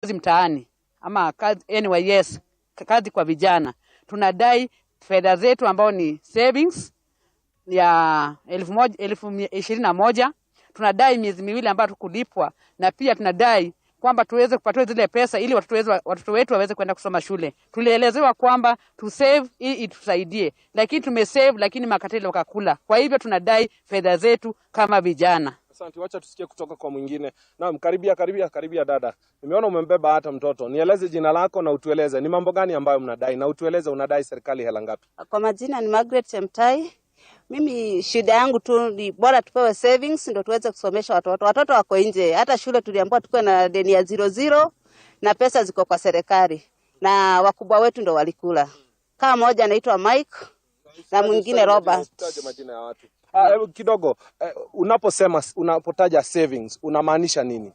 kazi mtaani ama kazi NYS, kazi kwa vijana. Tunadai fedha zetu ambao ni savings ya 21,021. Tunadai miezi miwili ambayo tukulipwa, na pia tunadai kwamba tuweze kupata zile pesa ili watoto wetu waweze kwenda kusoma shule. Tulielezewa kwamba to save ili itusaidie, lakini tumesave lakini makateli wakakula. Kwa hivyo tunadai fedha zetu kama vijana. Asante, wacha tusikie kutoka kwa mwingine. Naam, karibia dada. Nimeona umembeba hata mtoto. Nieleze jina lako na utueleze ni mambo gani ambayo mnadai, na utueleze unadai serikali hela ngapi? Kwa majina ni Margaret Chemtai. Mimi shida yangu tu ni bora tupewe savings ndio tuweze kusomesha watoto. Watoto wako nje. Hata shule tuliambiwa tukue na deni ya 00 na pesa ziko kwa serikali. Na wakubwa wetu ndio walikula. Kama mmoja anaitwa Mike na mwingine Robert. Taja majina ya watu. Kidogo, unapotaja savings unamaanisha nini?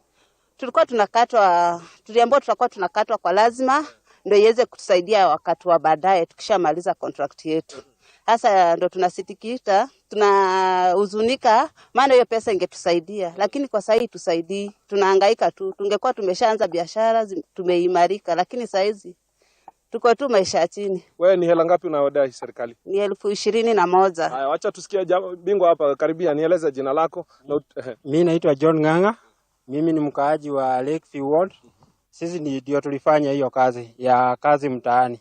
Tuliambiwa tutakuwa tunakatwa kwa lazima ndio iweze kutusaidia wakati wa baadaye tukishamaliza contract yetu. Sasa ndo tunasitikita, tunahuzunika, maana hiyo pesa ingetusaidia, lakini kwa sasa tusaidii, tunahangaika tu. Tungekuwa tumeshaanza biashara, tumeimarika, lakini sasa hizi tuko tu maisha chini. Wewe ni hela ngapi unayodai serikali? Ni 21,000. Haya, acha tusikie bingwa hapa, karibia, nieleze jina lako. Mimi naitwa John Nganga. Mimi ni mkaaji wa Lakeview Ward. Sisi ndio tulifanya hiyo kazi mtaani.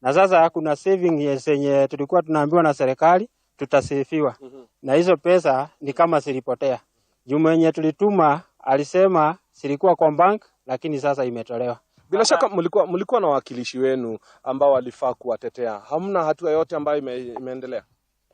Na sasa kuna saving yenye tulikuwa tunaambiwa na serikali tutasefiwa. Na hizo pesa ni kama zilipotea. Juma yenye tulituma alisema zilikuwa kwa bank, lakini sasa imetolewa. Bila shaka mlikuwa na wakilishi wenu ambao walifaa kuwatetea. Hamna hatua yote ambayo imeendelea.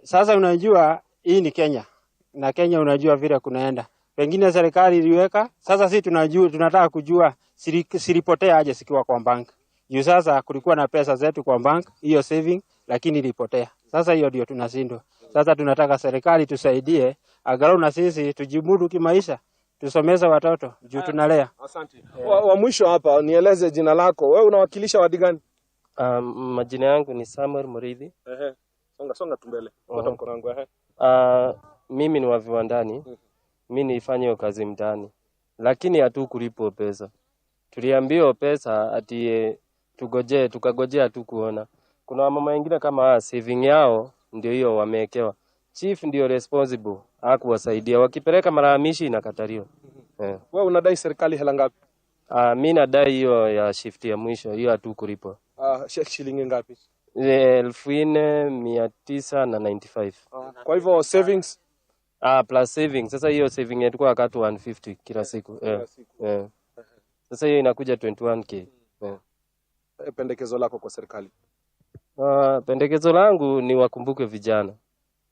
Sasa unajua hii ni Kenya. Na Kenya unajua vile kunaenda. Pengine serikali iliweka, sasa sisi tunataka kujua silipotea aje sikiwa kwa bank. Juu sasa kulikuwa na pesa zetu kwa bank, hiyo saving, lakini ilipotea. Sasa hiyo ndio tunashindwa. Sasa tunataka serikali tusaidie, angalau na sisi tujimudu kimaisha, tusomeze watoto, juu tunalea. Asante. Wa mwisho hapa, nieleze jina lako. Wewe unawakilisha wadi gani? Majina yangu ni Samuel Muridhi. Songa tumbele. Kwa mkorangu Mimi ni wa viwandani. Mimi nifanye hiyo kazi mtaani. Lakini hatukulipwa pesa. Tuliambiwa pesa ati tukagojea tu kuona. Kuna mama wengine kama saving yao ndio hiyo wamewekewa. Chief ndio responsible, hakuwasaidia. Wakipeleka malalamishi inakataliwa. Wewe unadai serikali hela ngapi? Mimi nadai hiyo ya shift ya mwisho, hiyo hatukulipwa. Shilingi ngapi? 4,995. Kwa hivyo savings plus savings. Sasa hiyo saving yetu kwa 150 kila siku. Sasa hiyo inakuja 21k. Pendekezo lako kwa serikali? Pendekezo langu ni wakumbuke vijana.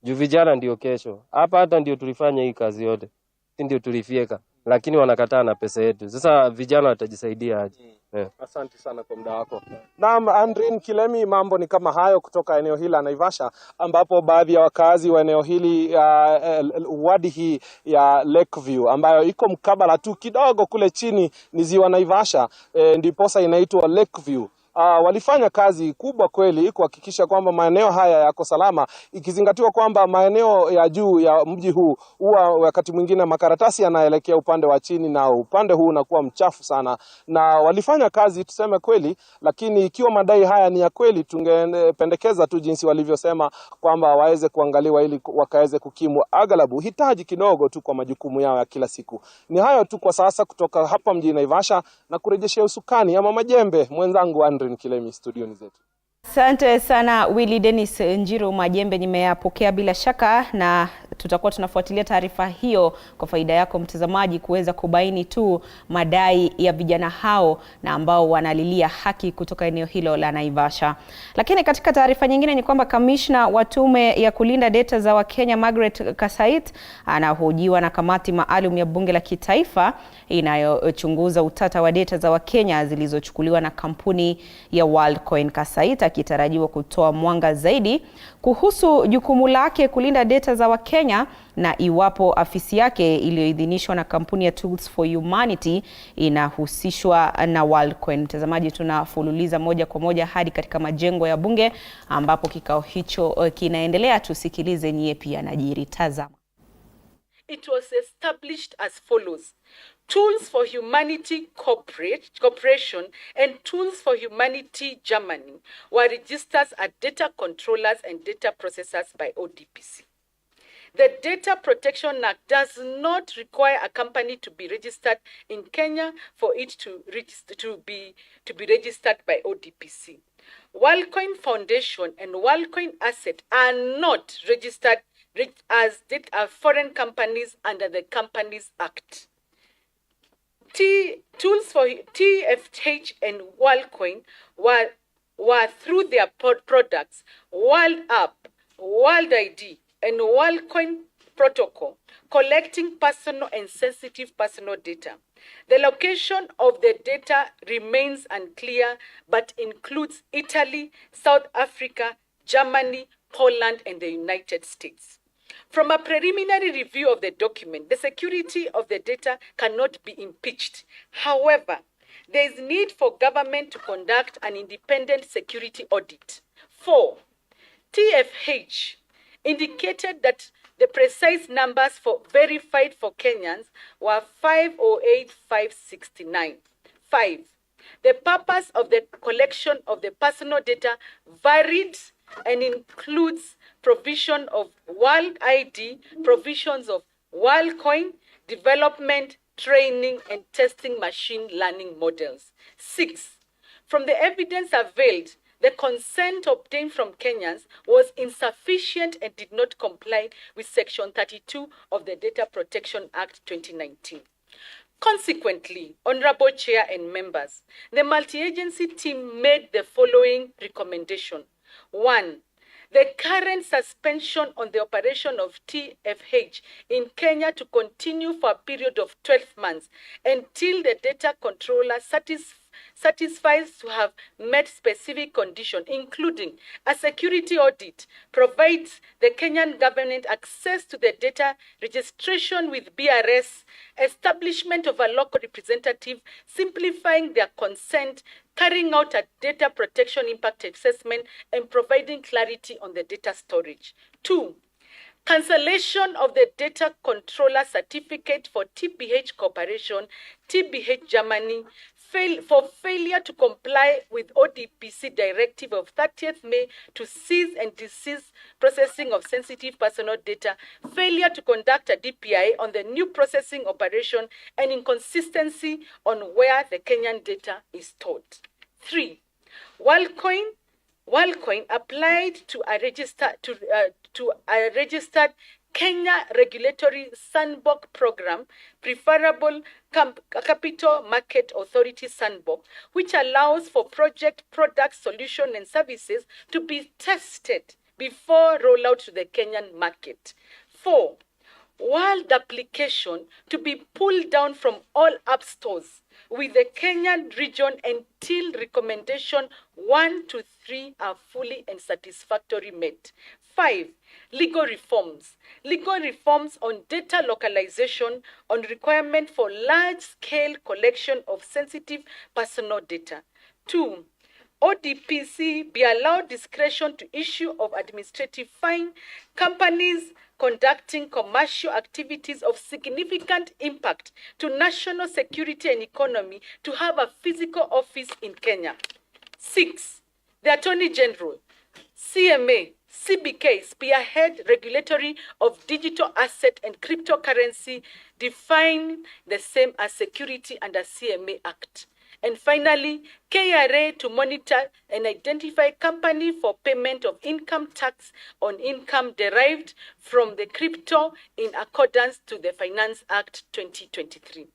Juu vijana ndio kesho. Hapa hata ndio tulifanya hii kazi yote. Ndio tulifieka, lakini wanakataa na pesa yetu. Sasa vijana watajisaidia aje? Asante sana kwa muda wako. Naam, Andrin Kilemi, mambo ni kama hayo kutoka eneo hili la Naivasha, ambapo baadhi ya wakazi wa eneo hili wadi hii ya Lakeview ambayo iko mkabala tu kidogo kule chini ni ziwa Naivasha, ndiposa inaitwa Lakeview. Walifanya kazi kubwa kweli kuhakikisha kwamba maeneo haya yako salama, ikizingatiwa kwamba maeneo ya juu ya mji huu huwa wakati mwingine makaratasi yanaelekea upande wa chini na upande huu unakuwa mchafu sana. Na walifanya kazi tuseme kweli, lakini ikiwa madai haya ni ya kweli, tungependekeza tu jinsi walivyosema kwamba waweze kuangaliwa ili wakaweze kukimu agalabu hitaji kidogo tu kwa majukumu yao ya kila siku. Ni hayo tu kwa sasa kutoka hapa mjini Naivasha, na kurejeshea usukani ama majembe mwenzangu Andrin Kilemi studioni zetu. Asante sana Willy Dennis Njiru. Majembe nimeyapokea bila shaka, na tutakuwa tunafuatilia taarifa hiyo kwa faida yako mtazamaji, kuweza kubaini tu madai ya vijana hao na ambao wanalilia haki kutoka eneo hilo la Naivasha. Lakini katika taarifa nyingine ni kwamba kamishna wa tume ya kulinda data za Wakenya Margaret Kasait anahojiwa na kamati maalum ya bunge la kitaifa inayochunguza utata wa data za Wakenya zilizochukuliwa na kampuni ya Worldcoin. Kasait akitarajiwa kutoa mwanga zaidi kuhusu jukumu lake kulinda data za Wakenya na iwapo afisi yake iliyoidhinishwa na kampuni ya Tools for Humanity inahusishwa na Worldcoin. Mtazamaji, tunafululiza moja kwa moja hadi katika majengo ya bunge ambapo kikao hicho kinaendelea. Tusikilize nyie pia najiri. Tazama. it was established as follows. Tools for Humanity Corporation and Tools for Humanity Germany were registered as data controllers and data processors by ODPC. The Data Protection Act does not require a company to be registered in Kenya for it to be registered by ODPC. WorldCoin Foundation and WorldCoin Asset are not registered as foreign companies under the Companies Act. Tools for TFH and WorldCoin were through their products, World App, World ID, and WorldCoin protocol, collecting personal and sensitive personal data. The location of the data remains unclear, but includes Italy, South Africa, Germany, Poland, and the United States. From a preliminary review of the document, the security of the data cannot be impeached. However, there is need for government to conduct an independent security audit. 4. TFH indicated that the precise numbers verified for Kenyans were 508,569. 5. The purpose of the collection of the personal data varied and includes provision of World ID, provisions of WorldCoin, development, training, and testing machine learning models. 6. From the evidence availed, the consent obtained from Kenyans was insufficient and did not comply with Section 32 of the Data Protection Act 2019. Consequently, Honorable Chair and members, the multi-agency team made the following recommendation. 1. The current suspension on the operation of TFH in Kenya to continue for a period of 12 months until the data controller satisfies to have met specific conditions, including a security audit, provides the Kenyan government access to the data, registration with BRS, establishment of a local representative, simplifying their consent, carrying out a data protection impact assessment, and providing clarity on the data storage. 2. Cancellation of the data controller certificate for TPH Corporation, TPH Germany, for failure to comply with ODPC directive of 30th May to cease and desist processing of sensitive personal data, failure to conduct a DPI on the new processing operation, and inconsistency on where the Kenyan data is stored. 3. WorldCoin applied to a registered Kenya Regulatory Sandbox Program, preferable Capital Market Authority Sandbox, which allows for project, product, solution, and services to be tested before rollout to the Kenyan market. 4. World application to be pulled down from all app stores with the Kenyan region until recommendation 1 to 3 are fully and satisfactorily met. 5. Legal reforms. Legal reforms on data localization, on requirement for large-scale collection of sensitive personal data. 2. ODPC be allowed discretion to issue of administrative fine. Companies conducting commercial activities of significant impact to national security and economy to have a physical office in Kenya. 6. The Attorney General, CMA, CBK spearhead regulatory of digital asset and cryptocurrency, define the same as security under CMA Act. And finally, KRA to monitor and identify company for payment of income tax on income derived from the crypto in accordance to the Finance Act 2023.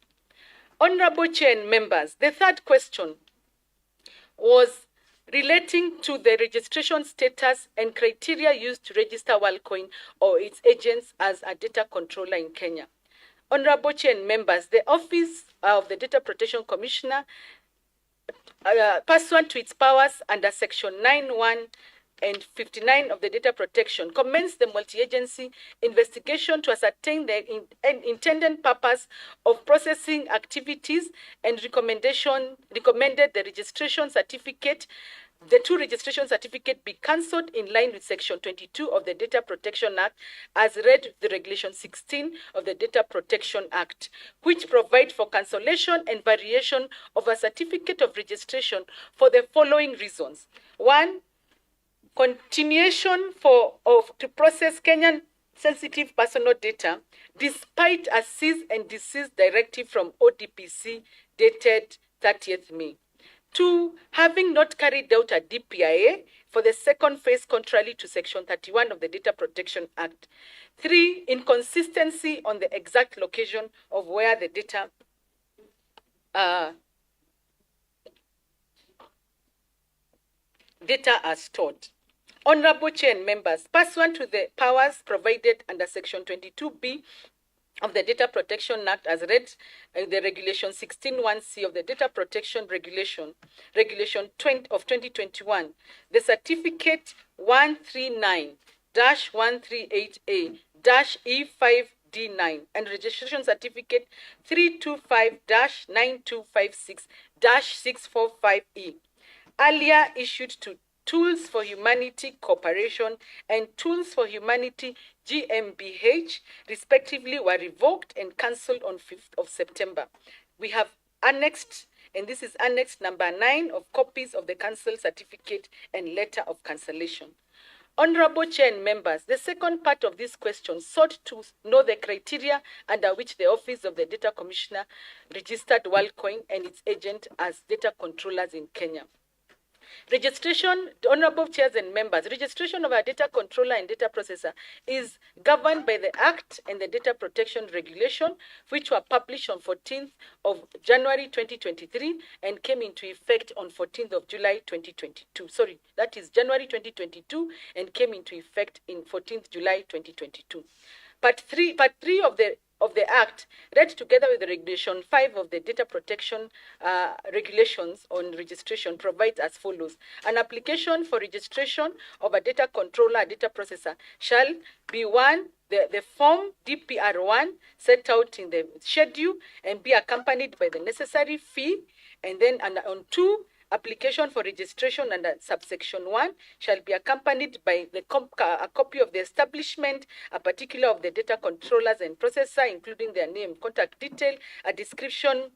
Honorable Chair and members, the third question was relating to the registration status and criteria used to register WorldCoin or its agents as a data controller in Kenya. Honorable Chair and members, the Office of the Data Protection Commissioner, pursuant to its powers under Section 9(1) and 59 of the Data Protection, commenced the multi-agency investigation to ascertain the intended purpose of processing activities and recommended the registration certificate the two registration certificate be cancelled in line with Section 22 of the Data Protection Act as read with the Regulation 16 of the Data Protection Act, which provide for cancellation and variation of a certificate of registration for the following reasons. One, continuation to process Kenyan sensitive personal data despite a cease and desist directive from ODPC dated 30th May. 2, having not carried out a DPIA for the second phase contrary to Section 31 of the Data Protection Act. 3, inconsistency on the exact location of where the data are stored. Honorable Chair and members, pursuant to the powers provided under Section 22B of the Data Protection Act as read the Regulation 16(1)(c) of the Data Protection Regulation 20 of 2021, the Certificate 139-138A-E5D9 and Registration Certificate 325-9256-645E, earlier issued to Tools for Humanity Corporation and Tools for Humanity GmbH, respectively, were revoked and cancelled on 5th of September. We have annexed, and this is Annex number 9 of copies of the cancelled certificate and letter of cancellation. Honorable Chair and members, the second part of this question sought to know the criteria under which the Office of the Data Commissioner registered WorldCoin and its agent as data controllers in Kenya. Registration, honorable chairs and members, registration of a data controller and data processor is governed by the Act and the Data Protection Regulation, which were published on 14th of January 2023 and came into effect on 14th of July 2022. Sorry, that is January 2022 and came into effect in 14th July 2022. Part 3 of the Act, read together with the Regulation 5 of the Data Protection Regulations on registration, provides as follows. An application for registration of a data controller, a data processor, shall be the form DPR1 set out in the schedule and be accompanied by the necessary fee. And then on 2, application for registration under subsection 1 shall be accompanied by a copy of the establishment, a particular of the data controllers and processor, including their name, contact detail, a description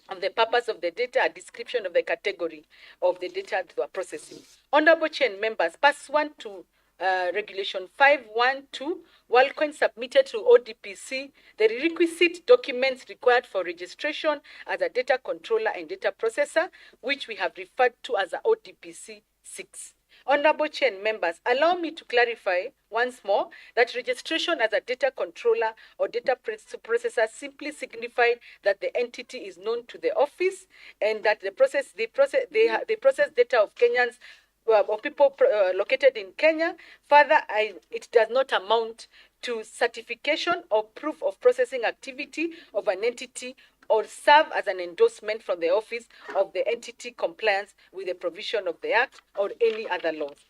of the purpose of the data, a description of the category of the data they are processing. Honorable Chair and members, pursuant to Regulation 512, WorldCoin submitted to ODPC the requisite documents required for registration as a data controller and data processor, which we have referred to as a ODPC 6. Honorable Chair and members, allow me to clarify once more that registration as a data controller or data processor simply signifies that the entity is known to the office and that they process data of Kenyans or people located in Kenya. Further, it does not amount to certification or proof of processing activity of an entity or serve as an endorsement from the office of the entity compliance with the provision of the Act or any other laws.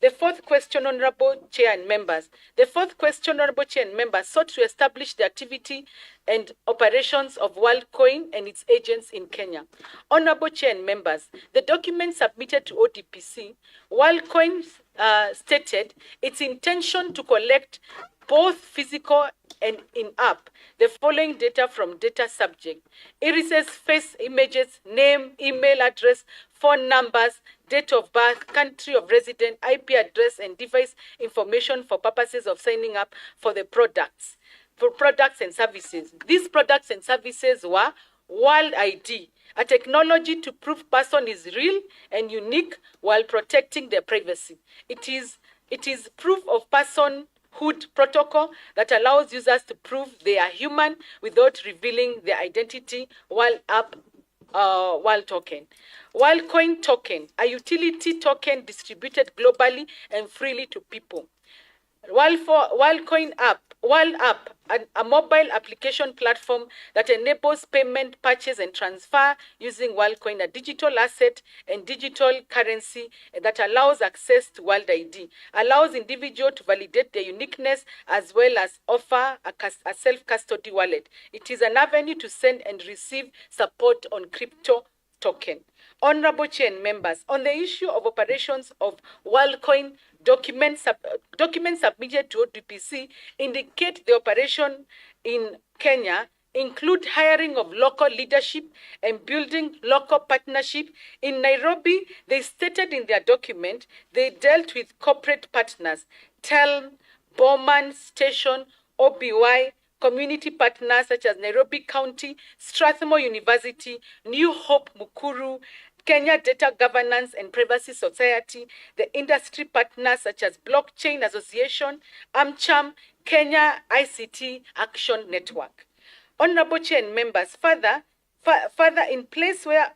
The fourth question, Honorable Chair and members. The fourth question, Honorable Chair and members, sought to establish the activity and operations of WorldCoin and its agents in Kenya. Honorable Chair and members, the document submitted to ODPC, WorldCoin stated its intention to collect both physical and in-app the following data from data subject: irises, face images, name, email address, phone numbers, date of birth, country of residence, IP address, and device information for purposes of signing up for the products and services. These products and services were World ID, a technology to prove person is real and unique while protecting their privacy. It is proof of personhood protocol that allows users to prove they are human without revealing their identity. World token. WorldCoin token, a utility token distributed globally and freely to people. WorldCoin app, World app, a mobile application platform that enables payment, purchase, and transfer using WorldCoin, a digital asset and digital currency that allows access to World ID, allows individuals to validate their uniqueness as well as offer a self-custody wallet. It is an avenue to send and receive support on crypto token. Honorable Chair and members, on the issue of operations of WorldCoin, documents submitted to ODPC indicate the operation in Kenya include hiring of local leadership and building local partnership. In Nairobi, they stated in their document they dealt with corporate partners, TELM, Bowman Station, OBY, community partners such as Nairobi County, Strathmore University, New Hope Mukuru, Kenya Data Governance and Privacy Society, the industry partners such as Blockchain Association, AmCham, Kenya ICT Action Network. Honorable Chair and members, further in place where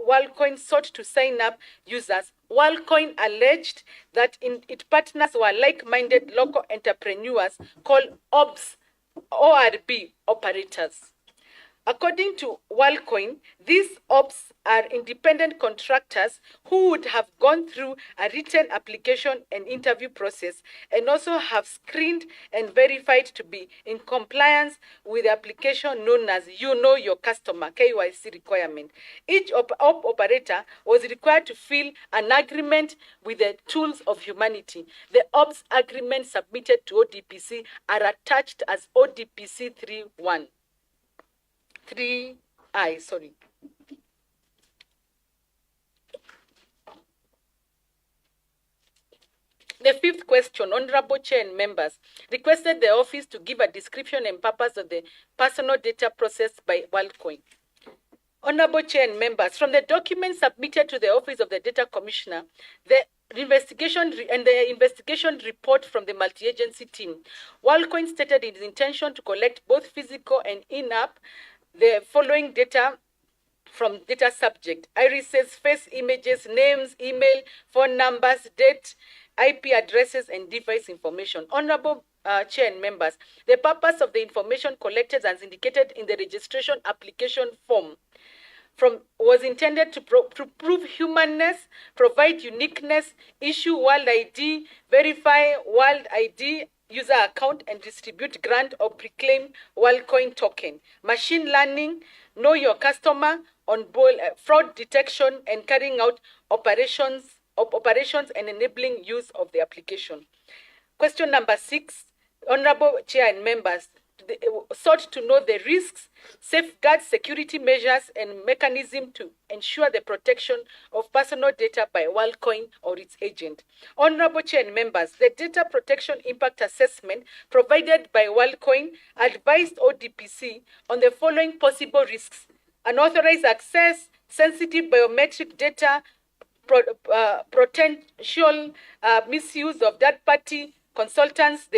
WorldCoin sought to sign up users, WorldCoin alleged that its partners were like-minded local entrepreneurs called ORB operators. According to WorldCoin, these ops are independent contractors who would have gone through a written application and interview process and also have screened and verified to be in compliance with the application known as You Know Your Customer KYC requirement. Each operator was required to fill an agreement with the Tools of Humanity. The ops agreement submitted to ODPC are attached as ODPC 3I. The fifth question, Honorable Chair and members, requested the office to give a description and purpose of the personal data processed by WorldCoin. Honorable Chair and members, from the documents submitted to the Office of the Data Commissioner, the investigation report from the multi-agency team, WorldCoin stated its intention to collect both physical and in-app the following data from data subject: irises, face images, names, email, phone numbers, date, IP addresses, and device information. Honorable Chair and members, the purpose of the information collected as indicated in the registration application form was intended to prove humanness, provide uniqueness, issue World ID, verify World ID user account, and distribute, grant, or proclaim WorldCoin token. Machine learning, know your customer, on fraud detection, and carrying out operations and enabling use of the application. Question number 6, Honorable Chair and members, sought to know the risks, safeguards, security measures, and mechanism to ensure the protection of personal data by WorldCoin or its agent. Honorable Chair and members, the data protection impact assessment provided by WorldCoin advised ODPC on the following possible risks: unauthorized access, sensitive biometric data, potential misuse of third-party consultants.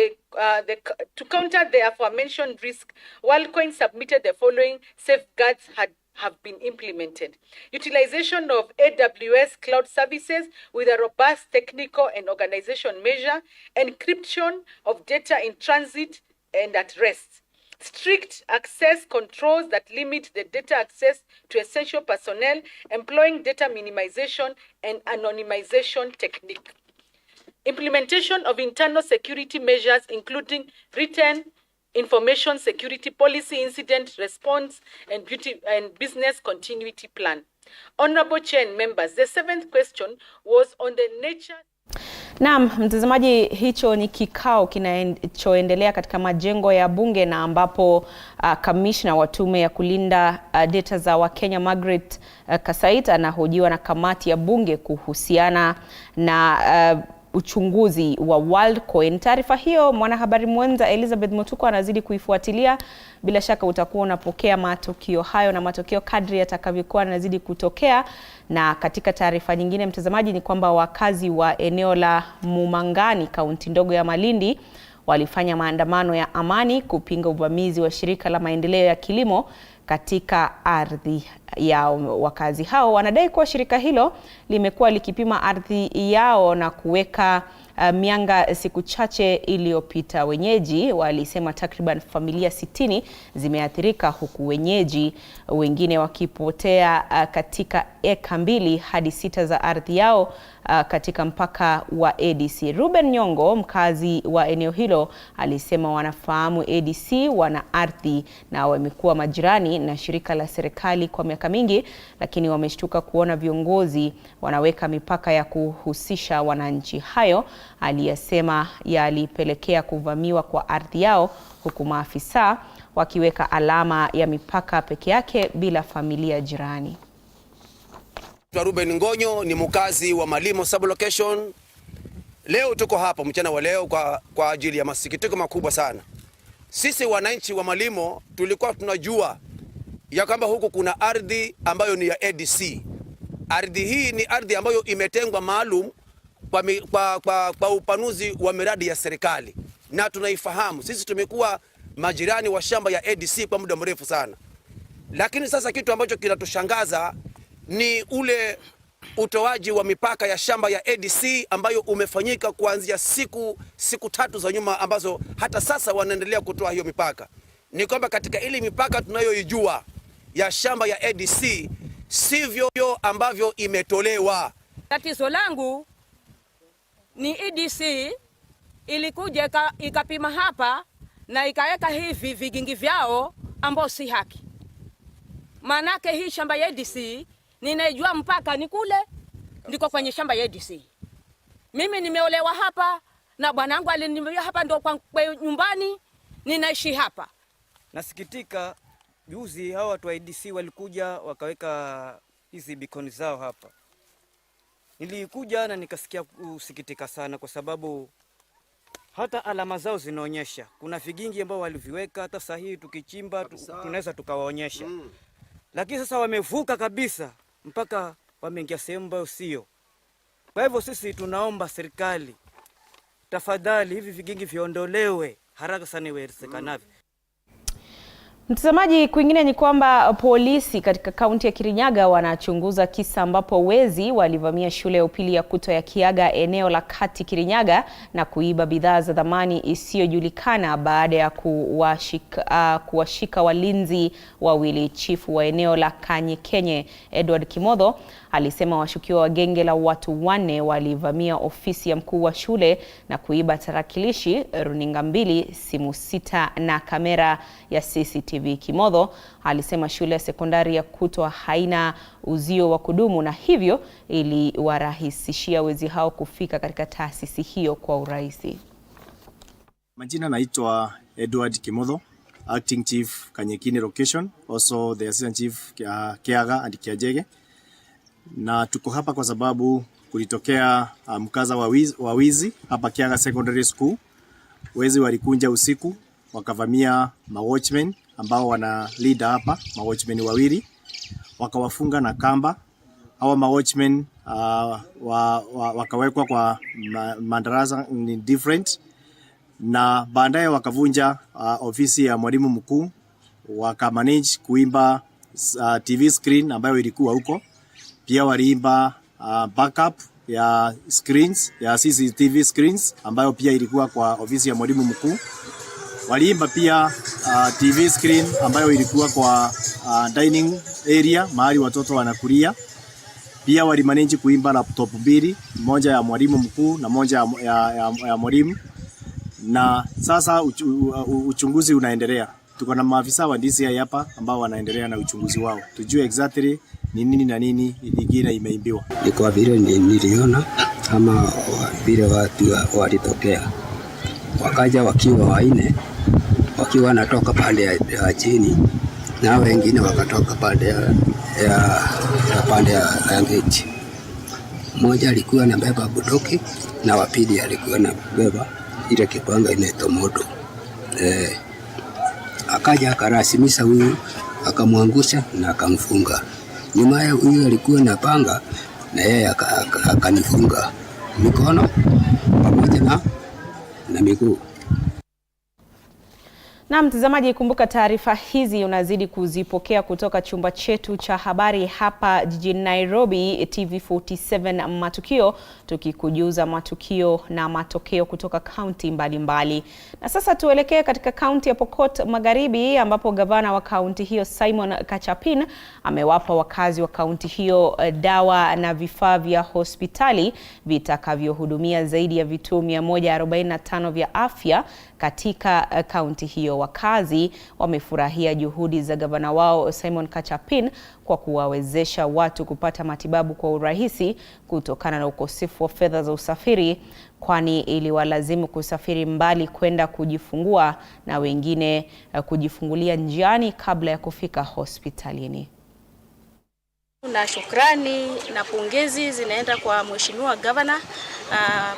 To counter the aforementioned risk, WorldCoin submitted the following safeguards have been implemented: utilization of AWS cloud services with a robust technical and organization measure, encryption of data in transit and at rest, strict access controls that limit the data access to essential personnel, employing data minimization and anonymization technique. Implementation of internal security measures, including written information security policy, incident response, and business continuity plan. Honorable Chair and members, the 7th question was on the nature. Naam, mtazamaji, hicho ni kikao kinachoendelea katika majengo ya bunge na ambapo kamishna wa tume ya kulinda data za Wakenya Margaret Kasait anahojiwa na kamati ya bunge kuhusiana na uchunguzi wa WorldCoin. Taarifa hiyo mwanahabari mwenza Elizabeth Mutuko anazidi kuifuatilia. Bila shaka utakuwa unapokea matukio hayo na matokeo kadri yatakavyokuwa yanazidi kutokea. Na katika taarifa nyingine mtazamaji, ni kwamba wakazi wa eneo la Mumangani, kaunti ndogo ya Malindi, walifanya maandamano ya amani kupinga uvamizi wa shirika la maendeleo ya kilimo katika ardhi yao. Wakazi hao wanadai kuwa shirika hilo limekuwa likipima ardhi yao na kuweka mianga siku chache iliyopita. Wenyeji walisema takriban familia 60 zimeathirika, huku wenyeji wengine wakipotea katika eka 2 hadi 6 za ardhi yao katika mpaka wa ADC. Ruben Nyongo, mkazi wa eneo hilo, alisema wanafahamu ADC wana ardhi na wamekuwa majirani. ndani na shirika la serikali kwa miaka mingi, lakini wameshtuka kuona viongozi wanaweka mipaka ya kuhusisha wananchi. Hayo aliyasema yalipelekea kuvamiwa kwa ardhi yao, huku maafisa wakiweka alama ya mipaka peke yake bila familia jirani. Ruben Ngonyo ni mkazi wa Malimo sublocation. Leo tuko hapa mchana wa leo kwa ajili ya masikitiko makubwa sana. Sisi wananchi wa Malimo tulikuwa tunajua ya kwamba huku kuna ardhi ambayo ni ya ADC. Ardhi hii ni ardhi ambayo imetengwa maalum kwa upanuzi wa miradi ya serikali. Na tunaifahamu, sisi tumekuwa majirani wa shamba ya ADC kwa muda mrefu sana. Lakini sasa kitu ambacho kinatushangaza ni ule utoaji wa mipaka ya shamba ya ADC ambayo umefanyika kuanzia siku 3 za nyuma, ambazo hata sasa wanaendelea kutoa hiyo mipaka. Ni kwamba katika ile mipaka tunayoijua ya shamba ya ADC sivyo ambavyo imetolewa. Tatizo langu ni ADC ilikuja ikapima hapa na ikaweka hivi vigingi vyao ambao si haki. Manake hii shamba ya ADC ninajua mpaka ni kule ndiko kwenye shamba ya ADC. Mimi nimeolewa hapa na bwanangu alinimea hapa, ndo kwa nyumbani ninaishi hapa. Nasikitika juzi hao watu wa ADC walikuja wakaweka hizi beacon zao hapa. Nilikuja na nikasikia kusikitika sana, kwa sababu hata alama zao zinaonyesha kuna vigingi ambao waliviweka, hata sahihi tukichimba tunaweza tukawaonyesha. Lakini sasa wamevuka kabisa mpaka wameingia sehemu ambayo sio. Kwa hivyo sisi tunaomba serikali, tafadhali hivi vigingi viondolewe haraka sana iwezekanavyo. Mtazamaji, kwingine ni kwamba polisi katika kaunti ya Kirinyaga wanachunguza kisa ambapo wezi walivamia shule ya upili ya Kuto ya Kiaga eneo la Kati Kirinyaga na kuiba bidhaa za dhamani isiyojulikana baada ya kuwashika walinzi wawili. Chifu wa eneo la Kanyekenye Edward Kimotho alisema washukiwa wa genge la watu 4 walivamia ofisi ya mkuu wa shule na kuiba tarakilishi, runinga 2, simu 6 na kamera ya CCTV. Kimotho alisema shule ya sekondari ya Kuto haina uzio wa kudumu na hivyo iliwarahisishia wezi hao kufika katika taasisi hiyo kwa urahisi. Majina naitwa Edward Kimotho, Acting Chief Kanyekini Location, also the Assistant Chief Kiaga and Kiajege. Na tuko hapa kwa sababu kulitokea mkaza wa wizi hapa Kiaga Secondary School. Wezi walikunja usiku wakavamia watchmen ambao wana lead hapa, watchmen wawili, wakawafunga na kamba. Hawa watchmen wakawekwa kwa madarasa ni different, na baadaye wakavunja ofisi ya mwalimu mkuu, wakamanage kuimba TV screen ambayo ilikuwa huko. Pia waliimba backup ya screens ya CCTV screens ambayo pia ilikuwa kwa ofisi ya mwalimu mkuu. Waliimba pia TV screen ambayo ilikuwa kwa dining area mahali watoto wanakulia. Pia walimanage kuimba laptop 2, moja ya mwalimu mkuu na moja ya mwalimu. Na sasa uchunguzi unaendelea. Tuko na maafisa wa DCI hapa ambao wanaendelea na uchunguzi wao. Tujue exactly ni nini na nini ingine imeimbiwa. Ni kwa vile niliona kama vile watu walitokea. Wakaja wakiwa 4, wakiwa natoka pande ya chini na wengine wakatoka pande ya gate. Mmoja alikuwa anabeba budoki na wapili alikuwa anabeba ile kipanga inaitwa moto. Akaja akarasimisha huyu, akamwangusha na akamfunga. Nyuma ya huyu alikuwa na panga na yeye akanifunga mikono pamoja na miguu. Na mtazamaji, kumbuka taarifa hizi unazidi kuzipokea kutoka chumba chetu cha habari hapa jijini Nairobi, TV47 Matukio, tukikujuza matukio na matokeo kutoka kaunti mbalimbali. Na sasa tuelekee katika kaunti ya Pokot Magharibi ambapo gavana wa kaunti hiyo Simon Kachapin amewapa wakazi wa kaunti hiyo dawa na vifaa vya hospitali vitakavyohudumia zaidi ya vituo 145 vya afya katika kaunti hiyo. Wakazi wamefurahia juhudi za gavana wao Simon Kachapin kwa kuwawezesha watu kupata matibabu kwa urahisi kutokana na ukosefu wa fedha za usafiri, kwani iliwalazimu kusafiri mbali kwenda kujifungua na wengine kujifungulia njiani kabla ya kufika hospitalini. Na shukrani na pongezi zinaenda kwa mheshimiwa gavana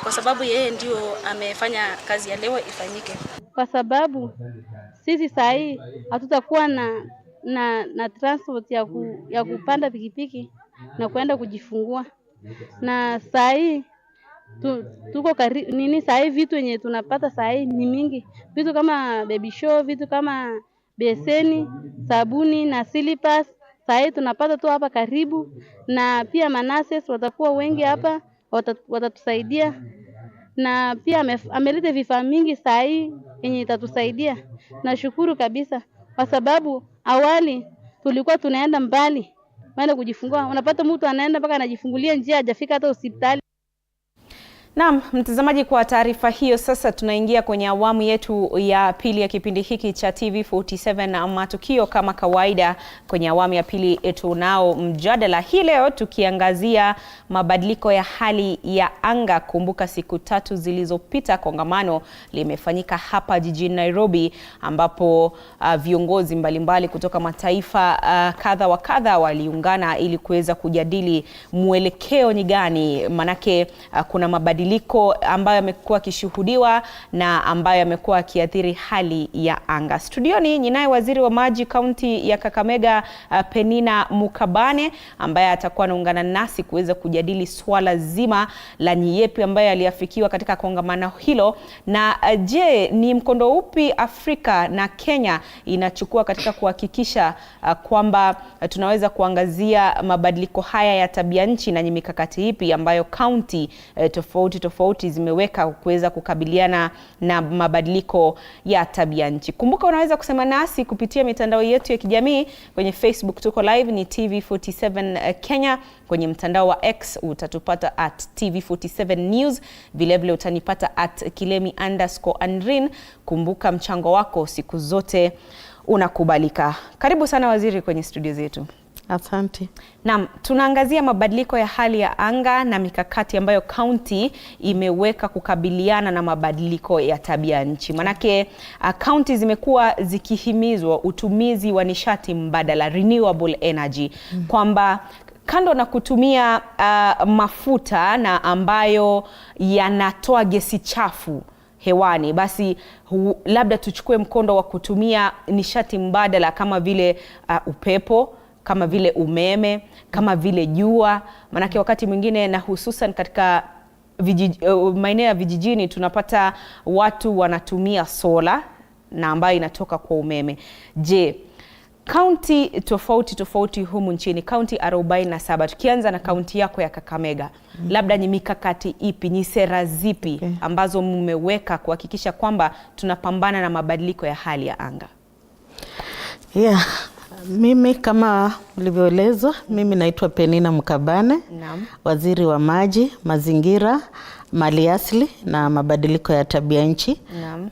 kwa sababu yeye ndio amefanya kazi ya leo ifanyike. Kwa sababu sisi saa hii hatutakuwa na transport ya kupanda pikipiki na kwenda kujifungua. Na saa hii tuko saa hii vitu yenye tunapata saa hii ni mingi. Vitu kama baby show, vitu kama beseni, sabuni na slippers. Saa hii tunapata tu hapa karibu, na pia manases watakuwa wengi hapa, watatusaidia. Na pia ameleta vifaa mingi saa hii yenye itatusaidia. Nashukuru kabisa kwa sababu awali tulikuwa tunaenda mbali kwenda kujifungua. Unapata mtu anaenda mpaka anajifungulia njia hajafika hata hospitali. Naam, mtazamaji, kwa taarifa hiyo sasa tunaingia kwenye awamu yetu ya pili ya kipindi hiki cha TV47 Matukio. Kama kawaida kwenye awamu ya pili tunao mjadala hii leo tukiangazia mabadiliko ya hali ya anga. Kumbuka siku 3 zilizopita kongamano limefanyika hapa jijini Nairobi, ambapo viongozi mbalimbali kutoka mataifa kadha wa kadha waliungana ili kuweza kujadili mwelekeo ni gani, manake kuna mabadiliko ambayo yamekuwa kishuhudiwa na ambayo yamekuwa akiathiri hali ya anga. Studioni ninaye waziri wa maji kaunti ya Kakamega Penina Mukabane, ambaye atakuwa anaungana nasi kuweza kujadili swala zima la nyepi ambayo aliafikiwa katika kongamano hilo, na je, ni mkondo upi Afrika na Kenya inachukua katika kuhakikisha kwamba tunaweza kuangazia mabadiliko haya ya tabia nchi, na ni mikakati ipi ambayo kaunti tofauti zimeweka kuweza kukabiliana na mabadiliko ya tabia nchi. Kumbuka unaweza kusema nasi kupitia mitandao yetu ya kijamii. Kwenye Facebook tuko live ni TV47 Kenya, kwenye mtandao wa X utatupata @TV47 News, vilevile utanipata @Kilemi_Andrin. Kumbuka mchango wako siku zote unakubalika. Karibu sana waziri kwenye studio zetu. Asante. Naam, tunaangazia mabadiliko ya hali ya anga na mikakati ambayo kaunti imeweka kukabiliana na mabadiliko ya tabia nchi. Manake kaunti zimekuwa zikihimizwa utumizi wa nishati mbadala, renewable energy, kwamba kando na kutumia mafuta na ambayo yanatoa gesi chafu hewani, basi labda tuchukue mkondo wa kutumia nishati mbadala kama vile upepo, kama vile umeme, kama vile jua. Manake wakati mwingine na hususan katika maeneo ya vijijini tunapata watu wanatumia sola na ambayo inatoka kwa umeme. Je, kaunti tofauti humu nchini, kaunti 47, tukianza na kaunti yako ya Kakamega, labda ni mikakati ipi, ni sera zipi ambazo mmeweka kuhakikisha kwamba tunapambana na mabadiliko ya hali ya anga? Mimi kama ulivyoelezwa, mimi naitwa Penina Mukabane, waziri wa maji, mazingira, maliasili na mabadiliko ya tabia nchi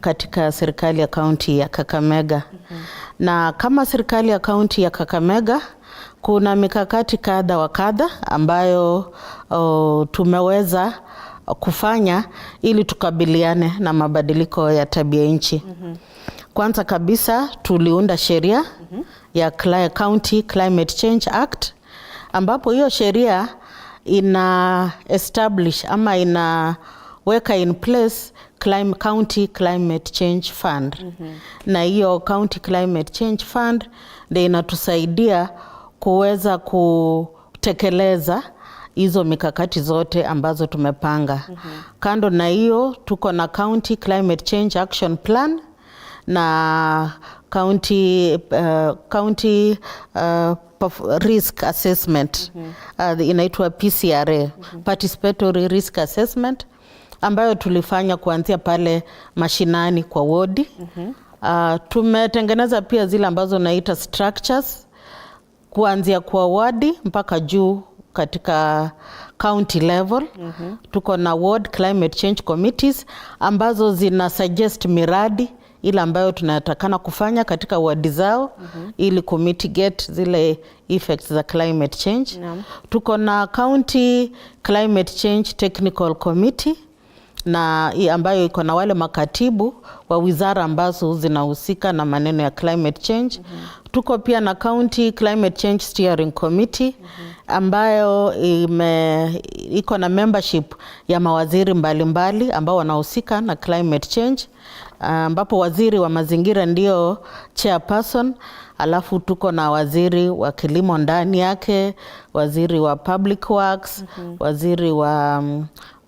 katika serikali ya kaunti ya Kakamega. Na kama serikali ya kaunti ya Kakamega kuna mikakati kadha wa kadha ambayo tumeweza kufanya ili tukabiliane na mabadiliko ya tabia nchi. Kwanza kabisa tuliunda sheria ya County Climate Change Act, ambapo hiyo sheria ina establish ama inaweka in place County Climate Change Fund. Na hiyo County Climate Change Fund ndio inatusaidia kuweza kutekeleza hizo mikakati zote ambazo tumepanga. Kando na hiyo tuko na County Climate Change Action Plan na county risk assessment, inaitwa PCRA, participatory risk assessment, ambayo tulifanya kuanzia pale mashinani kwa wodi. Tumetengeneza pia zile ambazo naita structures kuanzia kwa wadi mpaka juu katika county level. Tuko na ward climate change committees ambazo zina suggest miradi ile ambayo tunatakana kufanya katika wadi zao ili kumitigate zile effects za climate change. Tuko na county climate change technical committee na ambayo iko na wale makatibu wa wizara ambazo zinahusika na maneno ya climate change. Tuko pia na county climate change steering committee ambayo iko na membership ya mawaziri mbalimbali ambao wanahusika na climate change, ambapo waziri wa mazingira ndio chairperson, alafu tuko na waziri wa kilimo ndani yake, waziri wa public works, waziri wa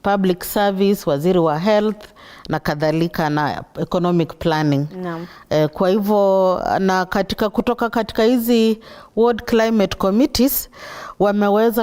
public service, waziri wa health na kadhalika, na economic planning. Kwa hivyo na kutoka katika hizi ward climate committees wameweza